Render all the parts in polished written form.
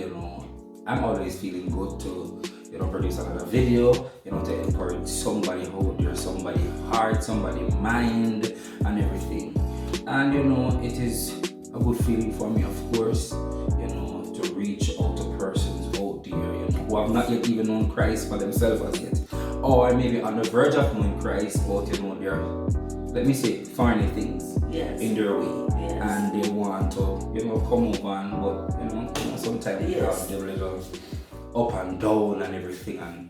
you know, I'm always feeling good to, you know, produce another video, you know, to encourage somebody out there, somebody heart, somebody mind, and everything. And you know, it is a good feeling for me, of course, you know, to reach out to persons out there, you know, who have not yet even known Christ for themselves as yet, or maybe on the verge of knowing Christ, but you know, they're, let me say, finding things in their way, and they want to, you know, come over and, but you know sometimes we have the little up and down and everything, and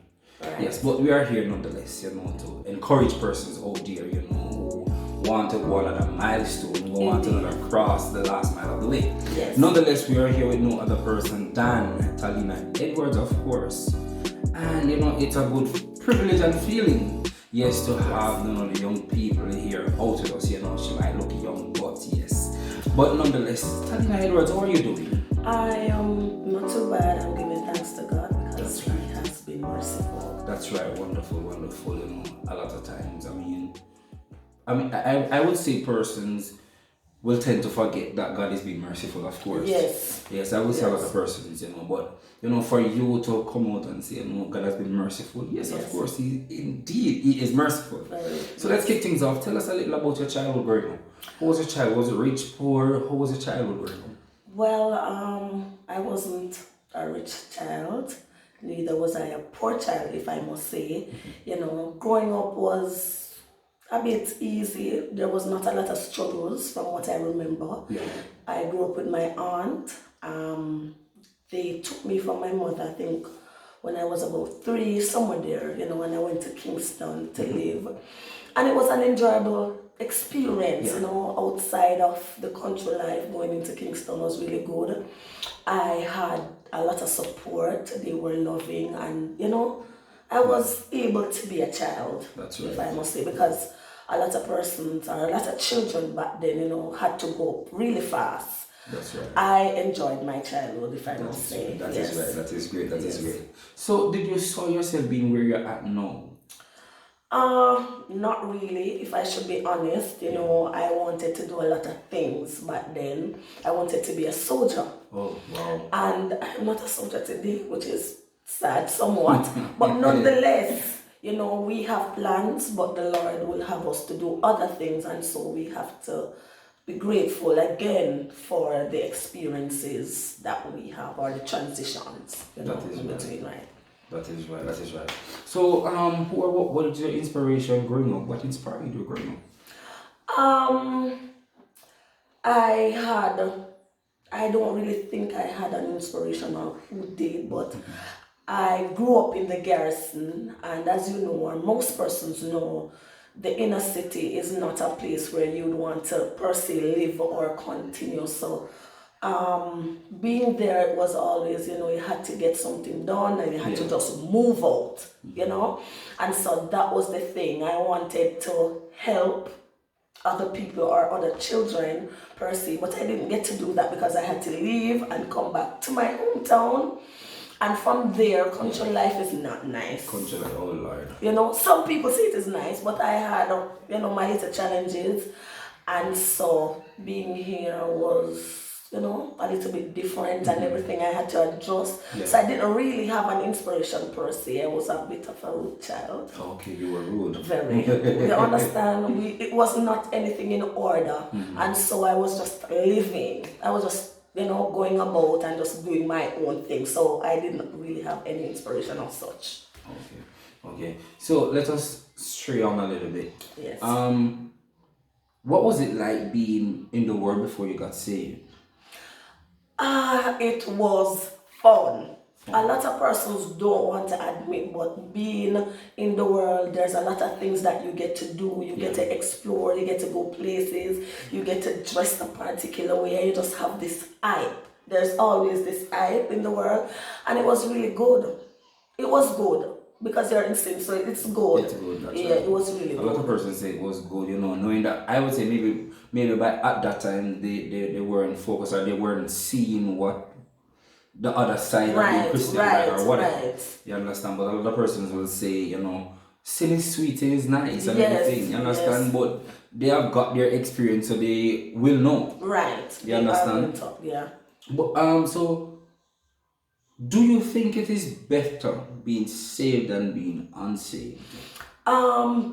yes, but we are here nonetheless, you know, to encourage persons out there, you know, who want to go another milestone, who want to cross the last mile of the way. Nonetheless, we are here with no other person than Talena Edwards, of course, and you know, it's a good privilege and feeling, yes, to have, you know, the young people here out with us. You know, she might look young, but yes, but nonetheless, Talena Edwards, how are you doing? I am not too bad. I'm giving thanks to God because He has been merciful. That's right, wonderful, wonderful. You know, a lot of times, I would say persons will tend to forget that God is being merciful, of course. Yes, I would say a lot of persons, you know, but you know, for you to come out and say, you know, God has been merciful, yes, of course, He is merciful. So let's kick things off. Tell us a little about your childhood growing up. Who was your child? Was it rich, poor? Who was your childhood growing up? Well, I wasn't a rich child, neither was I a poor child, if I must say. You know, growing up was a bit easy. There was not a lot of struggles from what I remember. I grew up with my aunt. They took me from my mother, I think, when I was about 3, somewhere there, you know, when I went to Kingston to live. And it was an enjoyable experience, you know, outside of the country life. Going into Kingston was really good. I had a lot of support. They were loving, and, you know, I was able to be a child, if I must say, because a lot of persons, or a lot of children back then, you know, had to go up really fast. That's right. I enjoyed my childhood, if I must say. That is right. That is great. That is great. So, did you saw yourself being where you're at now? Not really, if I should be honest. You know, I wanted to do a lot of things back then. I wanted to be a soldier. Oh, wow. And I'm not a soldier today, which is sad somewhat. But nonetheless, you know, we have plans, but the Lord will have us to do other things, and so we have to be grateful again for the experiences that we have, or the transitions, you know, in between, right? That is right. That is right. So, what is your inspiration growing up? What inspired you growing up? I don't really think I had an inspiration of who did, but I grew up in the garrison, and as you know, or most persons know, the inner city is not a place where you'd want to per se live or continue. So being there, it was always, you know, you had to get something done, and you had to just move out, you know. And so that was the thing. I wanted to help other people or other children per se, but I didn't get to do that because I had to leave and come back to my hometown. And from there, country life is not nice. Country life, oh Lord. You know, some people say it is nice, but I had, you know, my little challenges. And so being here was, you know, a little bit different, and everything I had to adjust. So I didn't really have an inspiration per se. I was a bit of a rude child. Okay, you were rude. Very. You understand? It was not anything in order. And so I was just living. I was just, you know, going about and just doing my own thing. So I didn't really have any inspiration of such. Okay. So let us stray on a little bit. Yes. What was it like being in the world before you got saved? It was fun. A lot of persons don't want to admit, but being in the world, there's a lot of things that you get to do. You get to explore, you get to go places, you get to dress a particular way, and you just have this hype. There's always this hype in the world, and it was really good. It was good because you're in sin, so it's good. It's good, that's right. It was really good. A lot of persons say it was good, you know, knowing that, I would say maybe by at that time they weren't focused, or they weren't seeing what the other side of being Christian, or whatever. You understand? But a lot of persons will say, you know, sin is sweet, sin is nice, and everything. You understand? But they have got their experience, so they will know. Right. You understand? Yeah. But so Do you think it is better being saved than being unsaved?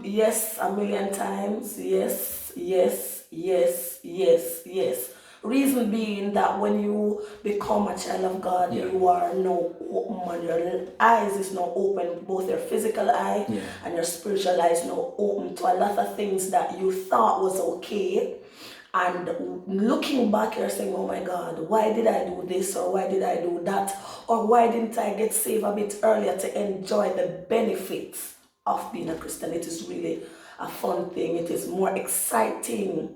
Yes, a million times. Yes, yes, yes, yes, yes. Reason being that when you become a child of God, Yeah. you are now open, your eyes is now open, both your physical eye Yeah. and your spiritual eyes now open to a lot of things that you thought was okay. And looking back, you're saying, oh my God, why did I do this or why did I do that? Or why didn't I get saved a bit earlier to enjoy the benefits of being a Christian? It is really a fun thing. It is more exciting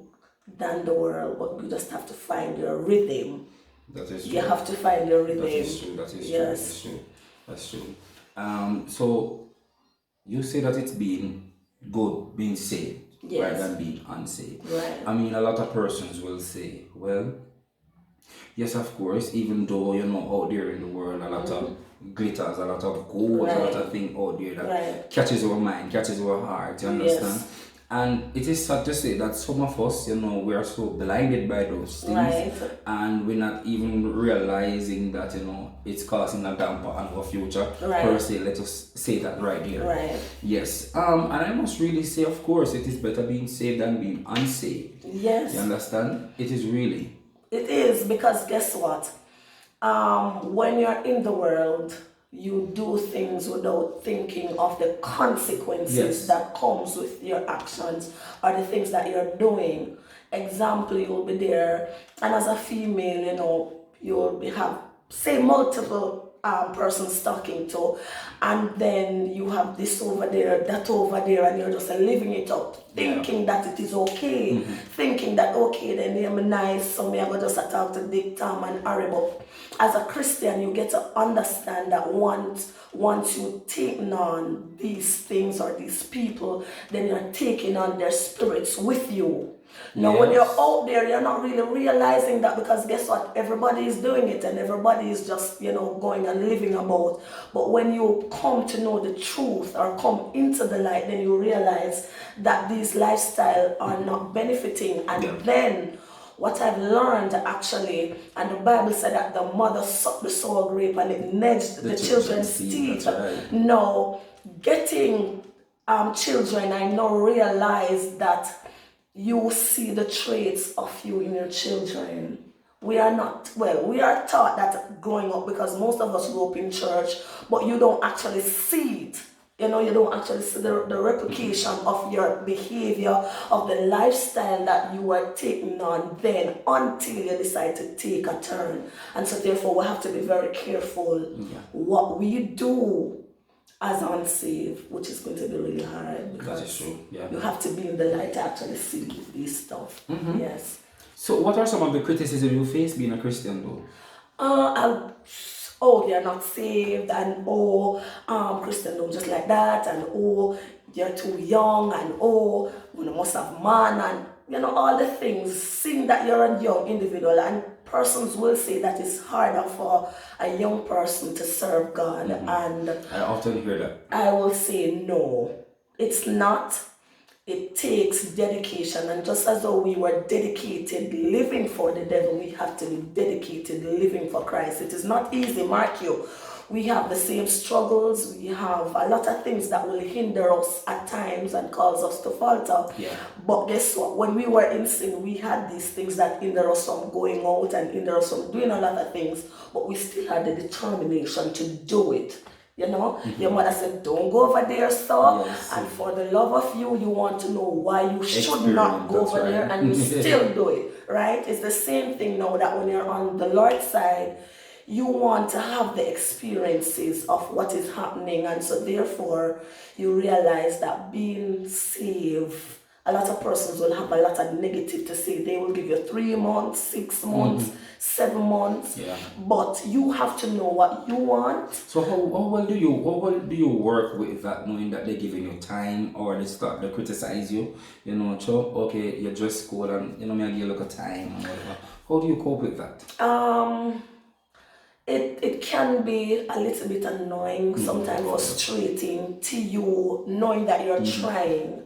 than the world, but you just have to find your rhythm. That is true. You have to find your rhythm. That is true. That is yes. true. That's true. So you say that it's being good, being saved, rather than being unsaved. Right. I mean, a lot of persons will say, well, yes, of course, even though, out there in the world, a lot of glitters, a lot of gold, a lot of things out there that catches our mind, catches our heart, you understand? Yes. And it is sad to say that some of us, we are so blinded by those things, and we're not even realizing that, it's causing a damper on our future, per se. Let us say that right here. Right. Yes. And I must really say, of course, it is better being saved than being unsaved. Yes. You understand? It is really. It is, because guess what? When you're in the world, you do things without thinking of the consequences that comes with your actions or the things that you're doing. Example, you'll be there, and as a female, you'll have, say, multiple persons talking to, and then you have this over there, that over there, and you're just living it up, thinking that it is okay, thinking that, okay, then I'm nice, so me I go just talk to Dick, Tom, and Harry. But as a Christian, you get to understand that once you taking on these things or these people, then you're taking on their spirits with you. Now, when you're out there, you're not really realizing that, because guess what? Everybody is doing it and everybody is just, going and living about. But when you come to know the truth or come into the light, then you realize that these lifestyles are not benefiting. And then what I've learned actually, and the Bible said that the mother sucked the sour grape and it nudged the children's teeth. Right. No, getting children, I now realize that you see the traits of you in your children. We are taught that growing up, because most of us grew up in church, but you don't actually see it. You don't actually see the replication of your behavior, of the lifestyle that you are taking on then, until you decide to take a turn. And so therefore we have to be very careful what we do as unsaved, which is going to be really hard, because you have to be in the light to actually see this stuff. Yes. So what are some of the criticisms you face being a Christian though? They're not saved, and Christian don't just like that, and you're too young, and you must have man, and all the things, seeing that you're a young individual, and persons will say that it's harder for a young person to serve God. And I often hear that. I will say no, it's not. It takes dedication, and just as though we were dedicated living for the devil, we have to be dedicated living for Christ. It is not easy, mark you. We have the same struggles. We have a lot of things that will hinder us at times and cause us to falter. But guess what? When we were in sin, we had these things that hinder us from going out and hinder us from doing a lot of things, but we still had the determination to do it. Your mother said, don't go over there, son. And for the love of you, you want to know why you should not go over there, and you still do it, right? It's the same thing now, that when you're on the Lord's side, you want to have the experiences of what is happening. And so therefore, you realize that being saved, a lot of persons will have a lot of negative to say. They will give you 3 months, 6 months, 7 months. But you have to know what you want. So how well do you work with that, knowing that they're giving you time, or they start to criticize you? Okay, you dress code, and me I give you look at time and whatever. How do you cope with that? It can be a little bit annoying, sometimes frustrating to you, knowing that you're trying.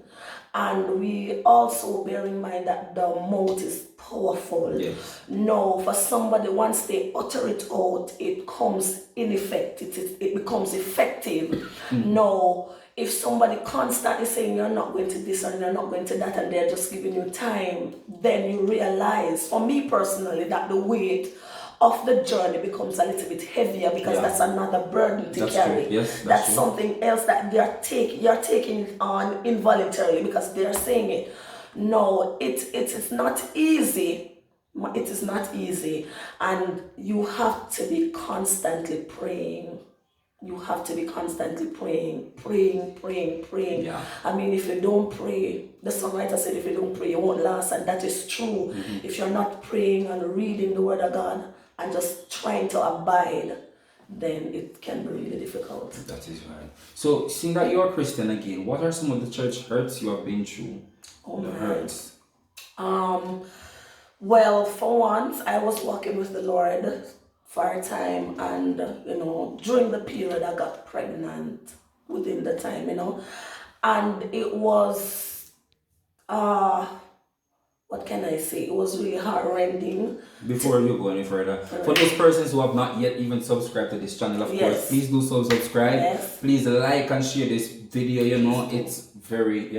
And we also bear in mind that the mouth is powerful. Yes. No, for somebody, once they utter it out, it comes in effect. It becomes effective. No, if somebody constantly saying you're not going to this and you're not going to that and they're just giving you time, then you realize, for me personally, that the weight of the journey becomes a little bit heavier because that's another burden to carry. True. Yes, that's true. something else that you're taking it on involuntarily because they're saying it. No, it's not easy. It is not easy, and you have to be constantly praying. You have to be constantly praying. Yeah. I mean, if you don't pray, the songwriter said, if you don't pray, you won't last, and that is true. If you're not praying and reading the Word of God and just trying to abide, then it can be really difficult. That is right. So, seeing that you're a Christian again, what are some of the church hurts you have been through? The hurts. Well, for once, I was walking with the Lord for a time, and during the period I got pregnant within the time, and it was what can I say? It was really heart-rending. Before you go any further, for those persons who have not yet even subscribed to this channel, of course, please do so subscribe. Yes. Please like and share this video. It's very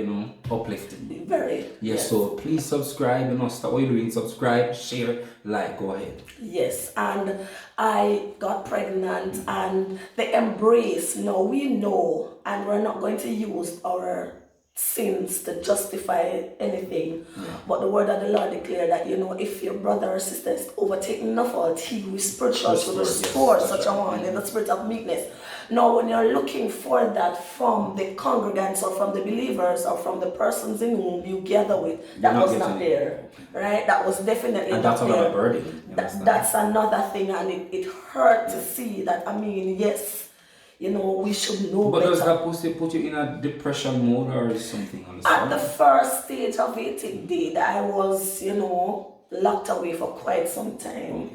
uplifting. Very. Yes. So please subscribe. Stop what you're doing. Subscribe, share, like. Go ahead. Yes, and I got pregnant, and the embrace. No, we know, and we're not going to use our sins to justify anything. But the word of the Lord declared that if your brother or sister is overtaken in fault, he who is spiritual should restore such a one in the spirit of meekness. Now, when you're looking for that from the congregants or from the believers or from the persons in whom you gather with, that was not there, right? That was definitely and not that's there. Another burden. That's another thing, and it hurt to see that. I mean, yes, we should know but better. does that put you in a depression mode or something on the side? At the first stage of it did. I was, locked away for quite some time. Okay.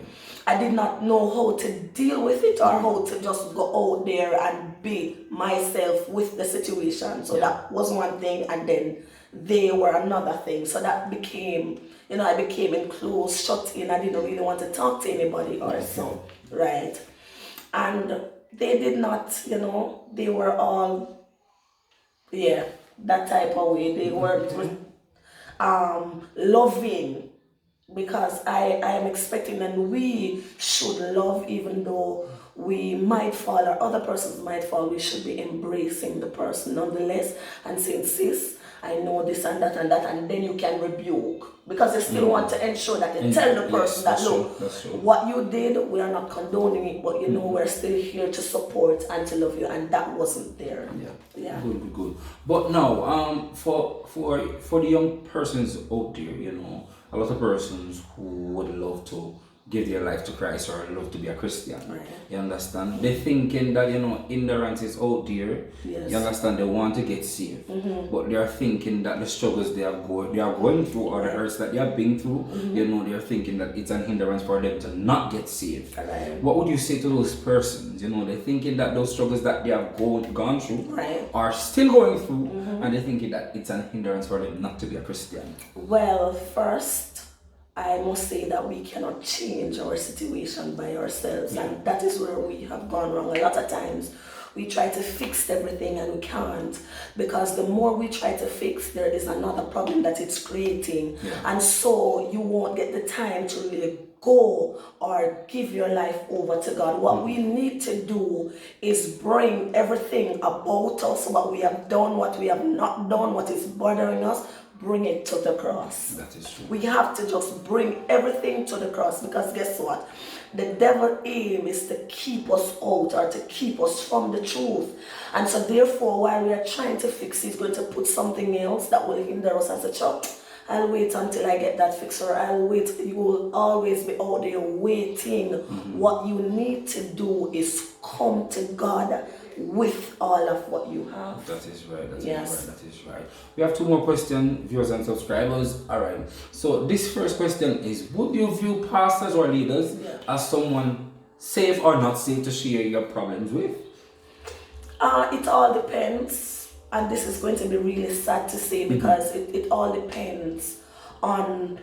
I did not know how to deal with it or how to just go out there and be myself with the situation. So that was one thing, and then they were another thing. So that became, I became enclosed, shut in. I didn't really want to talk to anybody or so, right? And they did not, they were all, that type of way. They weren't loving, because I am expecting, and we should love even though we might fall or other persons might fall. We should be embracing the person nonetheless and saying, sis, I know this and that, and then you can rebuke, because you still want to ensure that you tell the person that, look, what you did, we are not condoning it, but we're still here to support and to love you, and that wasn't there. Yeah. Good. But now, for the young persons out there, a lot of persons who would love to give their life to Christ or love to be a Christian. Right. You understand? They're thinking that, ignorance is out there. Yes. You understand? They want to get saved. But they are thinking that the struggles they are going through, or the hurts that they have been through, they're thinking that it's an hindrance for them to not get saved. Right. What would you say to those persons? They're thinking that those struggles that they have gone through are still going through, and they're thinking that it's an hindrance for them not to be a Christian. Well, first, I must say that we cannot change our situation by ourselves, and that is where we have gone wrong. A lot of times we try to fix everything and we can't, because the more we try to fix, there is another problem that it's creating, and so you won't get the time to really go or give your life over to God. What we need to do is bring everything about us, what we have done, what we have not done, what is bothering us, bring it to the cross. That is true. We have to just bring everything to the cross, because guess what? The devil's aim is to keep us out or to keep us from the truth. And so therefore, while we are trying to fix it, he's going to put something else that will hinder us as a church. I'll wait until I get that fixed, or I'll wait. You will always be out there waiting. What you need to do is come to God with all of what you have. That is right. That is right. We have two more questions, viewers and subscribers. All right. So this first question is: would you view pastors or leaders as someone safe or not safe to share your problems with? It all depends, and this is going to be really sad to say, because it all depends on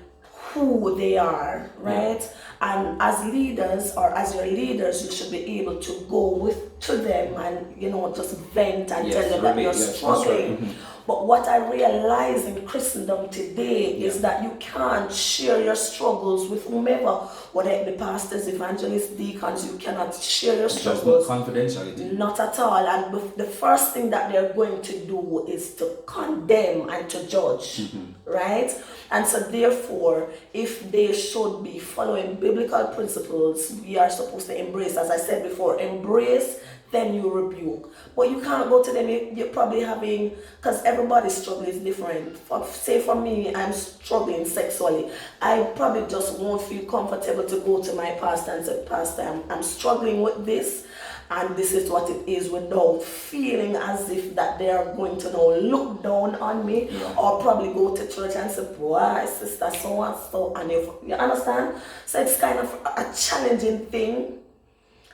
who they are, right? And as leaders or as your leaders, you should be able to go to them and just vent and tell them that you're struggling. Right. But what I realize in Christendom today is that you can't share your struggles with whomever, whether it be pastors, evangelists, deacons. You cannot share your struggles. Confidentiality. Not at all. And the first thing that they're going to do is to condemn and to judge, right? And so therefore, if they should be following biblical principles, we are supposed to embrace, as I said before, embrace, then you rebuke. But you can't go to them, you're probably having, because everybody's struggle is different. Say for me, I'm struggling sexually. I probably just won't feel comfortable to go to my pastor and say, Pastor, I'm struggling with this, and this is what it is, without feeling as if that they are going to now look down on me, or probably go to church and say, boy, sister, so and so, and you understand? So it's kind of a challenging thing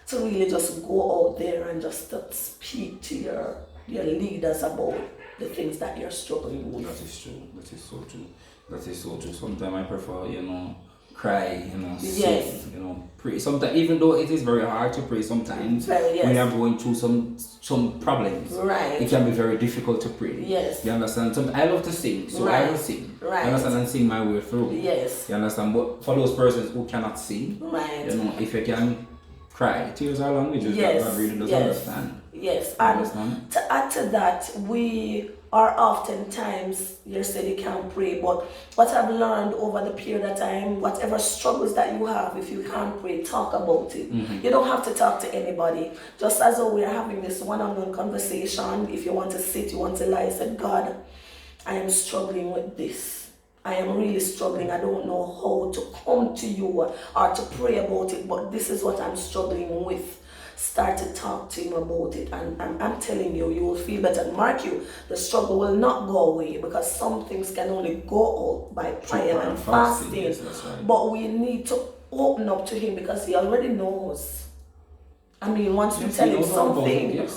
to really just go out there and just speak to your leaders about the things that you're struggling with. That is true. That is so true. That is so true. Sometimes I prefer, cry, sing, pray. Sometimes, even though it is very hard to pray sometimes, when you're going through some problems, right, it can be very difficult to pray. Yes. You understand? I love to sing, so I will sing. Right. You understand? And sing my way through. Yes. You understand? But for those persons who cannot sing, right, if you can cry, tears are languages that God really does understand. Yes, and to add to that, we are oftentimes, you said you can't pray, but what I've learned over the period of time, whatever struggles that you have, if you can't pray, talk about it. You don't have to talk to anybody. Just as though we're having this one-on-one conversation, if you want to sit, you want to lie, say, God, I am struggling with this. I am really struggling. I don't know how to come to you or to pray about it, but this is what I'm struggling with. Start to talk to him about it, and I'm telling you, you will feel better. And mark you, the struggle will not go away, because some things can only go out by prayer and fasting. Yes, that's right. But we need to open up to him, because he already knows. I mean, once we tell him something,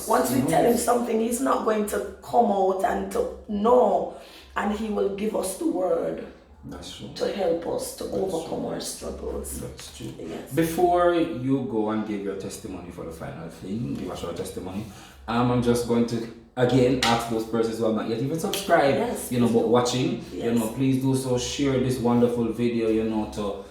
tell him something, he's not going to come out and to know, and he will give us the word. That's true. To help us to overcome our struggles. That's true. Yes. Before you go and give your testimony for the final thing, give us your testimony, I'm just going to again ask those persons who have not yet even subscribed, but watching, please do so. Share this wonderful video, to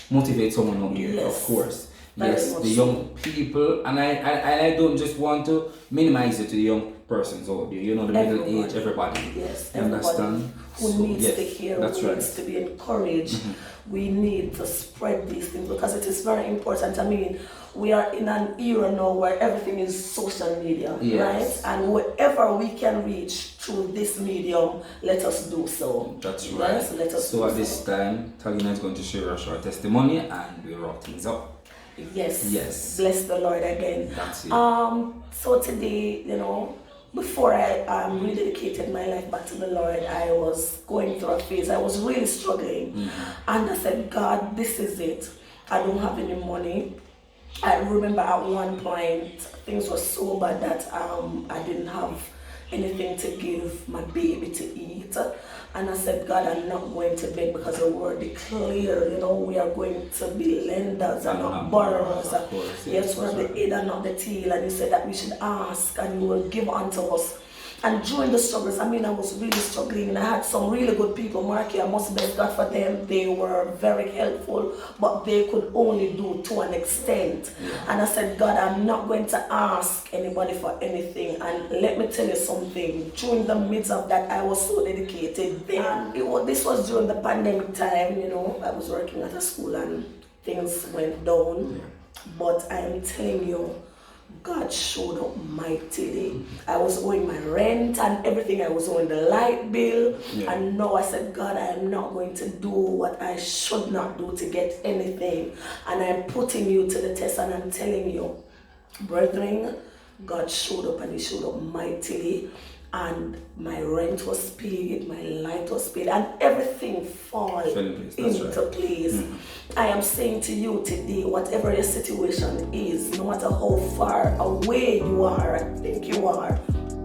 motivate someone out here, of course. Yes, the young people, and I don't just want to minimize it to the young persons out there, the middle age, everybody. Yes, you understand? Who needs to hear, who needs to be encouraged. We need to spread these things, because it is very important. I mean, we are in an era now where everything is social media, right? And wherever we can reach through this medium, let us do so. That's right. Yes, let us so at this time, Talena is going to share a short testimony, and we'll wrap things up. Yes. Bless the Lord again. That's it. So today, before I rededicated my life back to the Lord, I was going through a phase. I was really struggling. And I said, God, this is it. I don't have any money. I remember at one point, things were so bad that I didn't have anything to give my baby to eat. And I said, God, I'm not going to beg, because the word declared, we are going to be lenders and not borrowers. Yes, we're the head and not the tail. And you said that we should ask and you will give unto us. And during the struggles, I was really struggling, and I had some really good people. Marky, I must bless God for them. They were very helpful, but they could only do to an extent. And I said, God, I'm not going to ask anybody for anything. And let me tell you something. During the midst of that, I was so dedicated. Then this was during the pandemic time. I was working at a school and things went down. But I am telling you, God showed up mightily. I was owing my rent and everything. I was owing the light bill. And now I said, God, I am not going to do what I should not do to get anything. And I'm putting you to the test, and I'm telling you, brethren, God showed up, and he showed up mightily. And my rent was paid, my light was paid, and everything fall into place. I am saying to you today, whatever your situation is, no matter how far away you are, I think you are,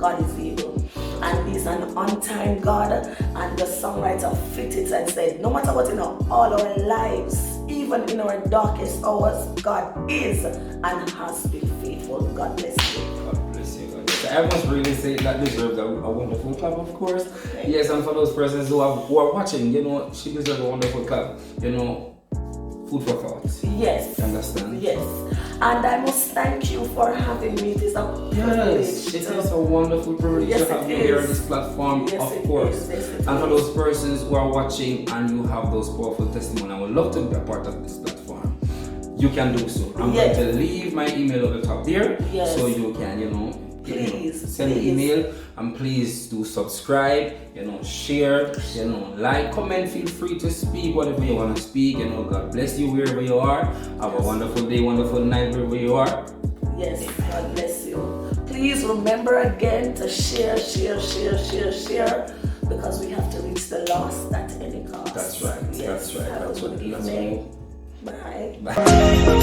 God is able. And He's an on-time God. And the songwriter fit it and said, no matter what in all our lives, even in our darkest hours, God is and has been faithful. God bless you. God bless you. God bless you. I must really say that deserves a wonderful clap, of course. Okay. Yes, and for those persons who are watching, she deserves a wonderful clap. Food for thought. Yes. You understand? Yes. And I must thank you for having me. It is a privilege. Yes, it is a wonderful privilege to have you here on this platform, of course. And for those persons who are watching and you have those powerful testimonies, I would love to be a part of this platform. You can do so. I'm going to leave my email at the top there, so you can, please send me email, and please do subscribe, share, like, comment, feel free to speak whatever you want to speak. God bless you wherever you are. Have a wonderful day, wonderful night wherever you are. Yes, God bless you. Please remember again to share, because we have to reach the lost at any cost. That's right. Yes. That's right. Have a good evening. Bye. Bye.